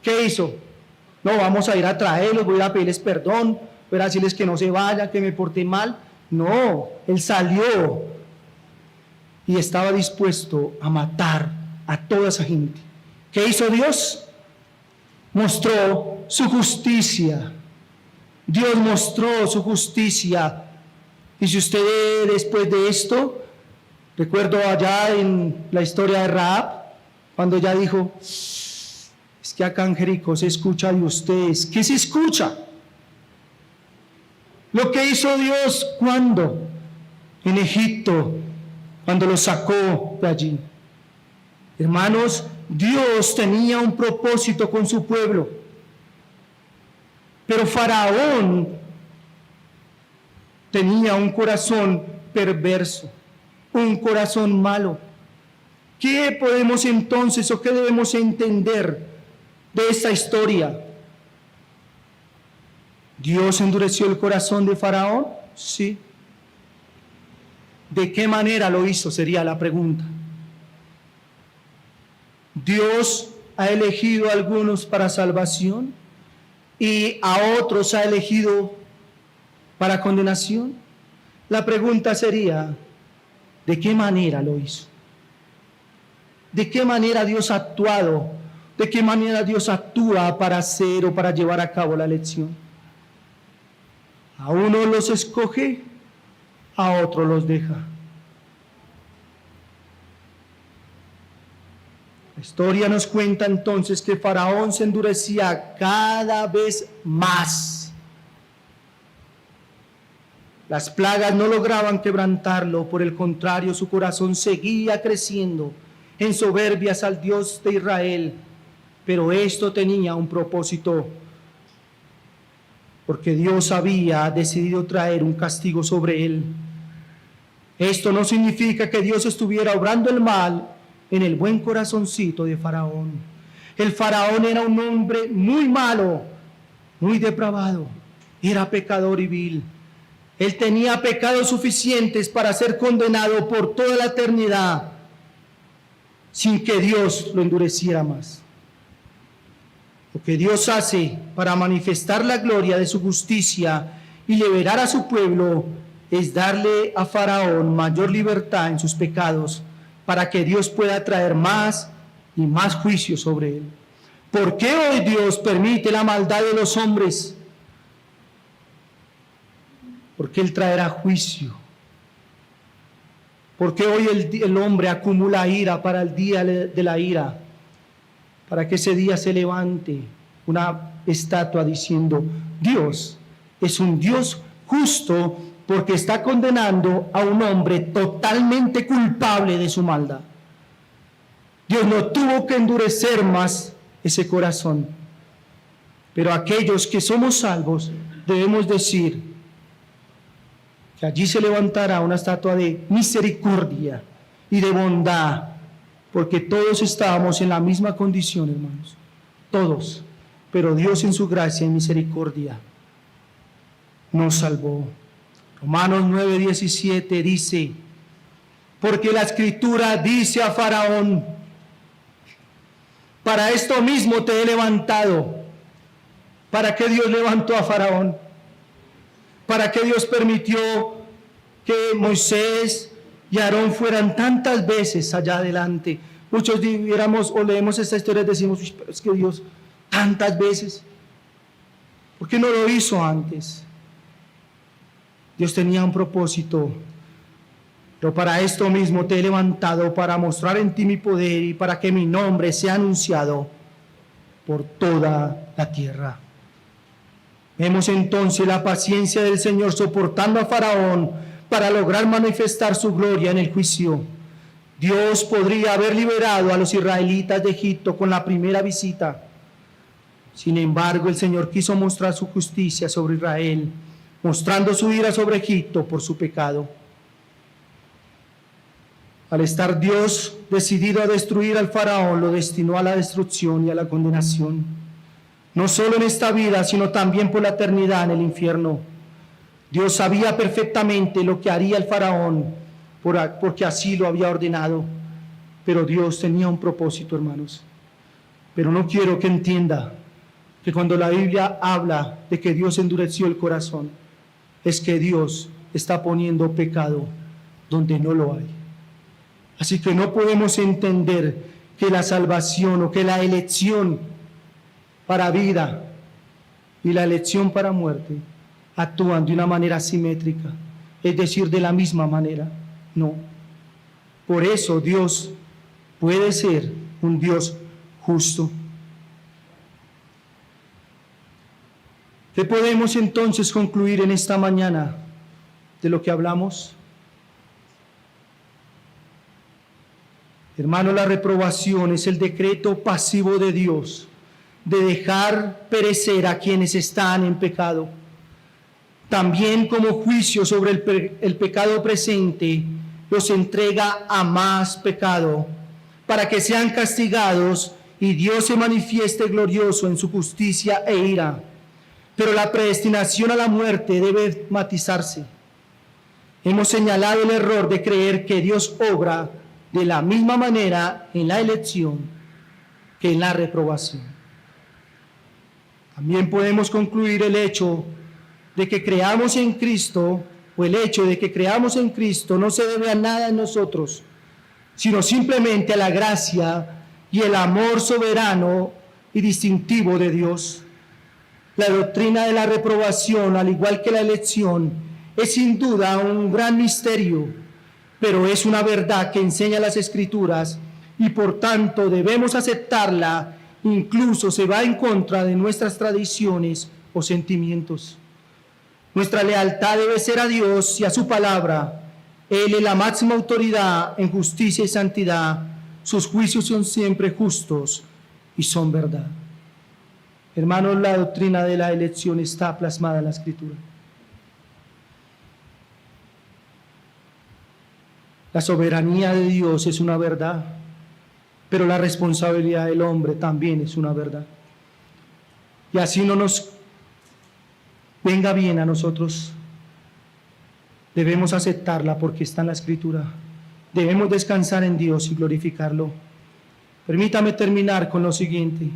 ¿Qué hizo? No, vamos a ir a traerlos, voy a ir a pedirles perdón, voy a decirles que no se vayan, que me porté mal. No, él salió y estaba dispuesto a matar a toda esa gente. ¿Qué hizo Dios? Mostró su justicia. Dios mostró su justicia. Y si usted después de esto, recuerdo allá en la historia de Rahab, cuando ella dijo: es que acá en Jericó se escucha de ustedes. ¿Qué se escucha? Lo que hizo Dios, ¿cuándo? En Egipto, cuando los sacó de allí. Hermanos, Dios tenía un propósito con su pueblo. Pero Faraón tenía un corazón perverso, un corazón malo. ¿Qué podemos entonces o qué debemos entender de esta historia? ¿Dios endureció el corazón de Faraón? Sí. ¿De qué manera lo hizo? Sería la pregunta. Dios ha elegido a algunos para salvación y a otros ha elegido para condenación. La pregunta sería: ¿de qué manera lo hizo? ¿De qué manera Dios ha actuado? ¿De qué manera Dios actúa para hacer o para llevar a cabo la elección? A unos los escoge, a otros los deja. La historia nos cuenta entonces que Faraón se endurecía cada vez más. Las plagas no lograban quebrantarlo, por el contrario, su corazón seguía creciendo en soberbias al Dios de Israel. Pero esto tenía un propósito, porque Dios había decidido traer un castigo sobre él. Esto no significa que Dios estuviera obrando el mal en el buen corazoncito de Faraón. El Faraón era un hombre muy malo, muy depravado, era pecador y vil. Él tenía pecados suficientes para ser condenado por toda la eternidad, sin que Dios lo endureciera más. Lo que Dios hace para manifestar la gloria de su justicia y liberar a su pueblo es darle a Faraón mayor libertad en sus pecados para que Dios pueda traer más y más juicio sobre él. ¿Por qué hoy Dios permite la maldad de los hombres? Porque Él traerá juicio. Porque hoy el hombre acumula ira para el día de la ira, para que ese día se levante una estatua diciendo: Dios es un Dios justo porque está condenando a un hombre totalmente culpable de su maldad. Dios no tuvo que endurecer más ese corazón, pero aquellos que somos salvos debemos decir que allí se levantará una estatua de misericordia y de bondad, porque todos estábamos en la misma condición, hermanos, todos, pero Dios en su gracia y misericordia nos salvó. Romanos 9:17 dice: porque la Escritura dice a Faraón: para esto mismo te he levantado. ¿Para qué Dios levantó a Faraón? ¿Para qué Dios permitió que Moisés y Aarón fueran tantas veces allá adelante? Muchos viéramos o leemos esta historia y decimos: pero es que Dios tantas veces, ¿por qué no lo hizo antes? Dios tenía un propósito. Pero para esto mismo te he levantado, para mostrar en ti mi poder y para que mi nombre sea anunciado por toda la tierra. Vemos entonces la paciencia del Señor soportando a Faraón para lograr manifestar su gloria en el juicio. Dios podría haber liberado a los israelitas de Egipto con la primera visita. Sin embargo, el Señor quiso mostrar su justicia sobre Israel, mostrando su ira sobre Egipto por su pecado. Al estar Dios decidido a destruir al Faraón, lo destinó a la destrucción y a la condenación, no solo en esta vida, sino también por la eternidad en el infierno. Dios sabía perfectamente lo que haría el Faraón, porque así lo había ordenado, pero Dios tenía un propósito, hermanos. Pero no quiero que entienda que cuando la Biblia habla de que Dios endureció el corazón, es que Dios está poniendo pecado donde no lo hay. Así que no podemos entender que la salvación o que la elección para vida y la elección para muerte actúan de una manera simétrica, es decir, de la misma manera. No. Por eso Dios puede ser un Dios justo. ¿Qué podemos entonces concluir en esta mañana de lo que hablamos? Hermano, la reprobación es el decreto pasivo de Dios de dejar perecer a quienes están en pecado. También como juicio sobre el pecado presente, los entrega a más pecado, para que sean castigados y Dios se manifieste glorioso en su justicia e ira. Pero la predestinación a la muerte debe matizarse. Hemos señalado el error de creer que Dios obra de la misma manera en la elección que en la reprobación. También podemos concluir el hecho de que creamos en Cristo, o el hecho de que creamos en Cristo no se debe a nada en nosotros, sino simplemente a la gracia y el amor soberano y distintivo de Dios. La doctrina de la reprobación, al igual que la elección, es sin duda un gran misterio, pero es una verdad que enseña las Escrituras y por tanto debemos aceptarla, incluso se va en contra de nuestras tradiciones o sentimientos. Nuestra lealtad debe ser a Dios y a su palabra. Él es la máxima autoridad en justicia y santidad. Sus juicios son siempre justos y son verdad. Hermanos, la doctrina de la elección está plasmada en la Escritura. La soberanía de Dios es una verdad, pero la responsabilidad del hombre también es una verdad. Y así no nos venga bien a nosotros, debemos aceptarla porque está en la Escritura. Debemos descansar en Dios y glorificarlo. Permítame terminar con lo siguiente.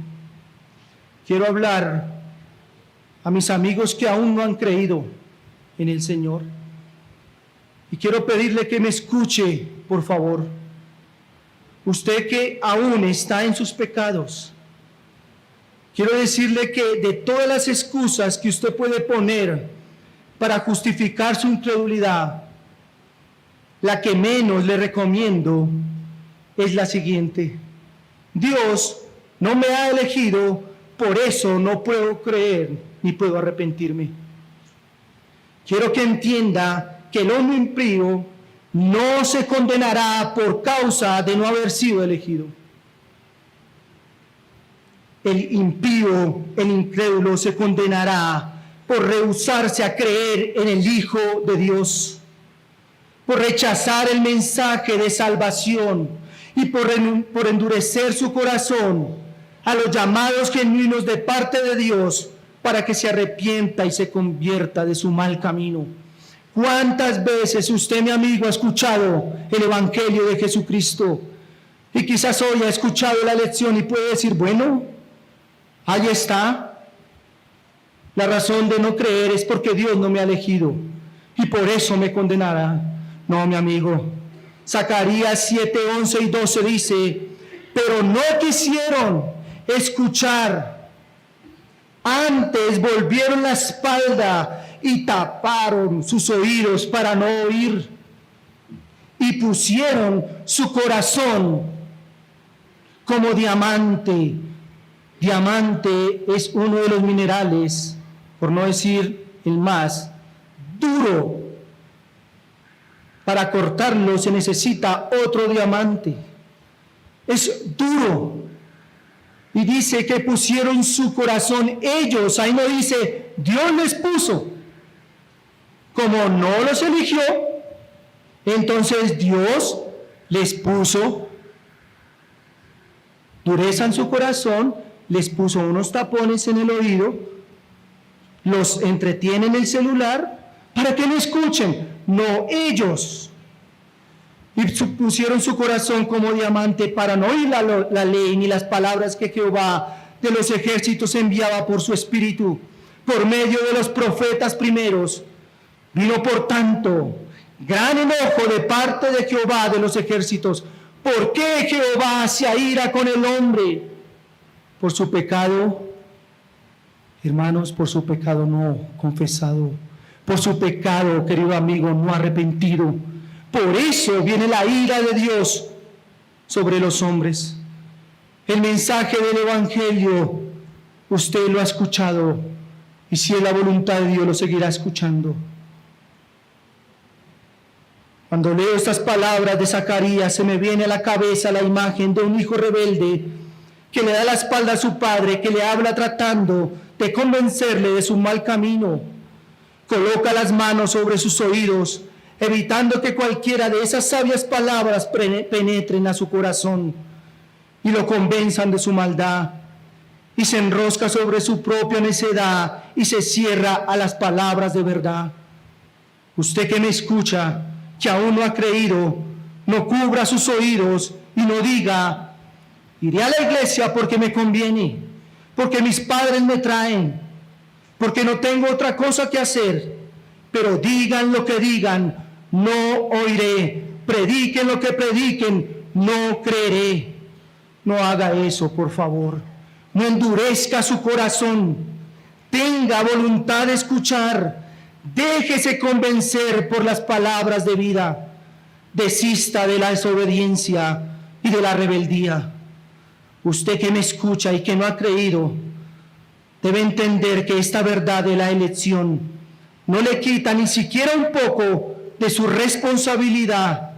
Quiero hablar a mis amigos que aún no han creído en el Señor. Y quiero pedirle que me escuche, por favor. Usted que aún está en sus pecados, quiero decirle que de todas las excusas que usted puede poner para justificar su incredulidad, la que menos le recomiendo es la siguiente: Dios no me ha elegido, por eso no puedo creer ni puedo arrepentirme. Quiero que entienda que el hombre impío no se condenará por causa de no haber sido elegido. El impío, el incrédulo, se condenará por rehusarse a creer en el Hijo de Dios, por rechazar el mensaje de salvación y por endurecer su corazón a los llamados genuinos de parte de Dios para que se arrepienta y se convierta de su mal camino. ¿Cuántas veces usted, mi amigo, ha escuchado el Evangelio de Jesucristo? Y quizás hoy ha escuchado la lección y puede decir, bueno, ahí está. La razón de no creer es porque Dios no me ha elegido y por eso me condenará. No, mi amigo. Zacarías 7, 11 y 12 dice, pero no quisieron escuchar, antes volvieron la espalda y taparon sus oídos para no oír, y pusieron su corazón como diamante. Diamante es uno de los minerales, por no decir el más duro. Para cortarlo se necesita otro diamante. Es duro. Y dice que pusieron su corazón ellos. Ahí no dice, Dios les puso. Como no los eligió, entonces Dios les puso dureza en su corazón, les puso unos tapones en el oído, los entretiene en el celular para que no escuchen. No, ellos. Y pusieron su corazón como diamante para no oír la ley ni las palabras que Jehová de los ejércitos enviaba por su espíritu, por medio de los profetas primeros. Vino por tanto gran enojo de parte de Jehová de los ejércitos. ¿Por qué Jehová se aira con el hombre? Por su pecado, hermanos, por su pecado no confesado, por su pecado, querido amigo, no arrepentido. Por eso viene la ira de Dios sobre los hombres. El mensaje del Evangelio, usted lo ha escuchado, y si es la voluntad de Dios, lo seguirá escuchando. Cuando leo estas palabras de Zacarías, se me viene a la cabeza la imagen de un hijo rebelde que le da la espalda a su padre, que le habla tratando de convencerle de su mal camino. Coloca las manos sobre sus oídos, evitando que cualquiera de esas sabias palabras penetren a su corazón y lo convenzan de su maldad. Y se enrosca sobre su propia necedad y se cierra a las palabras de verdad. Usted que me escucha, que aún no ha creído, no cubra sus oídos y no diga, iré a la iglesia porque me conviene, porque mis padres me traen, porque no tengo otra cosa que hacer. Pero digan lo que digan, no oiré. Prediquen lo que prediquen, no creeré. No haga eso, por favor. No endurezca su corazón. Tenga voluntad de escuchar. Déjese convencer por las palabras de vida. Desista de la desobediencia y de la rebeldía. Usted que me escucha y que no ha creído, debe entender que esta verdad de la elección no le quita ni siquiera un poco de su responsabilidad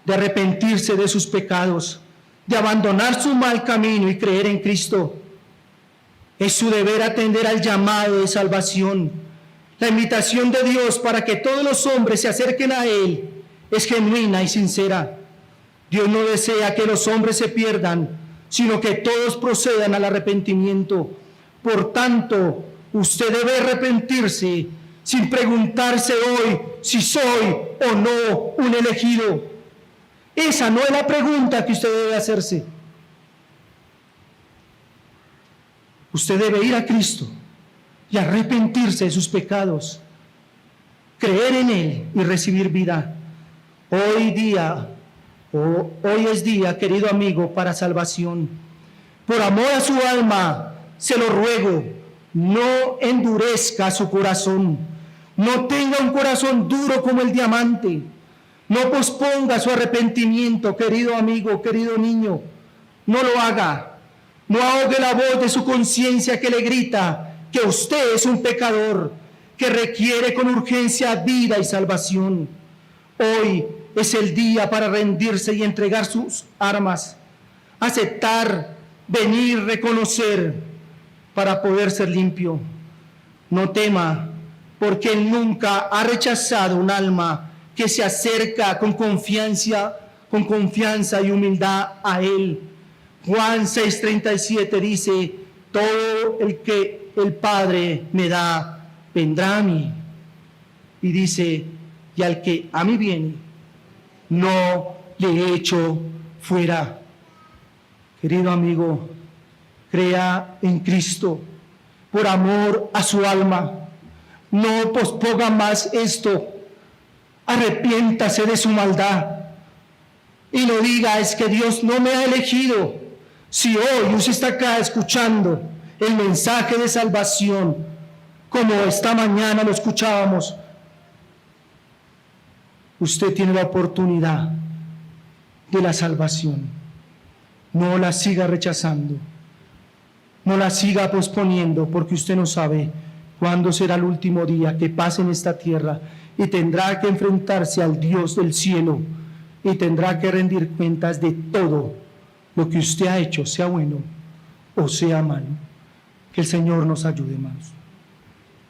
de arrepentirse de sus pecados, de abandonar su mal camino y creer en Cristo. Es su deber atender al llamado de salvación. La invitación de Dios para que todos los hombres se acerquen a Él es genuina y sincera. Dios no desea que los hombres se pierdan, sino que todos procedan al arrepentimiento. Por tanto, usted debe arrepentirse sin preguntarse hoy si soy o no un elegido. Esa no es la pregunta que usted debe hacerse. Usted debe ir a Cristo y arrepentirse de sus pecados creer en Él y recibir vida. Hoy es día, querido amigo, para salvación. Por amor a su alma, se lo ruego, no endurezca su corazón. No tenga un corazón duro como el diamante. No posponga su arrepentimiento, querido amigo, querido niño. No lo haga. No ahogue la voz de su conciencia que le grita que usted es un pecador, que requiere con urgencia vida y salvación. Hoy es el día para rendirse y entregar sus armas, aceptar, venir, reconocer, para poder ser limpio. No tema, porque Él nunca ha rechazado un alma que se acerca con confianza y humildad a Él. Juan 6:37 dice: todo el que el Padre me da, vendrá a mí. Y dice: y al que a mí viene, no le echo fuera. Querido amigo, crea en Cristo por amor a su alma. No posponga más esto. Arrepiéntase de su maldad y no diga: es que Dios no me ha elegido. Si hoy usted está acá escuchando el mensaje de salvación, como esta mañana lo escuchábamos, usted tiene la oportunidad de la salvación. No la siga rechazando, no la siga posponiendo, porque usted no sabe cuándo será el último día que pase en esta tierra y tendrá que enfrentarse al Dios del cielo y tendrá que rendir cuentas de todo lo que usted ha hecho, sea bueno o sea malo. Que el Señor nos ayude, hermanos.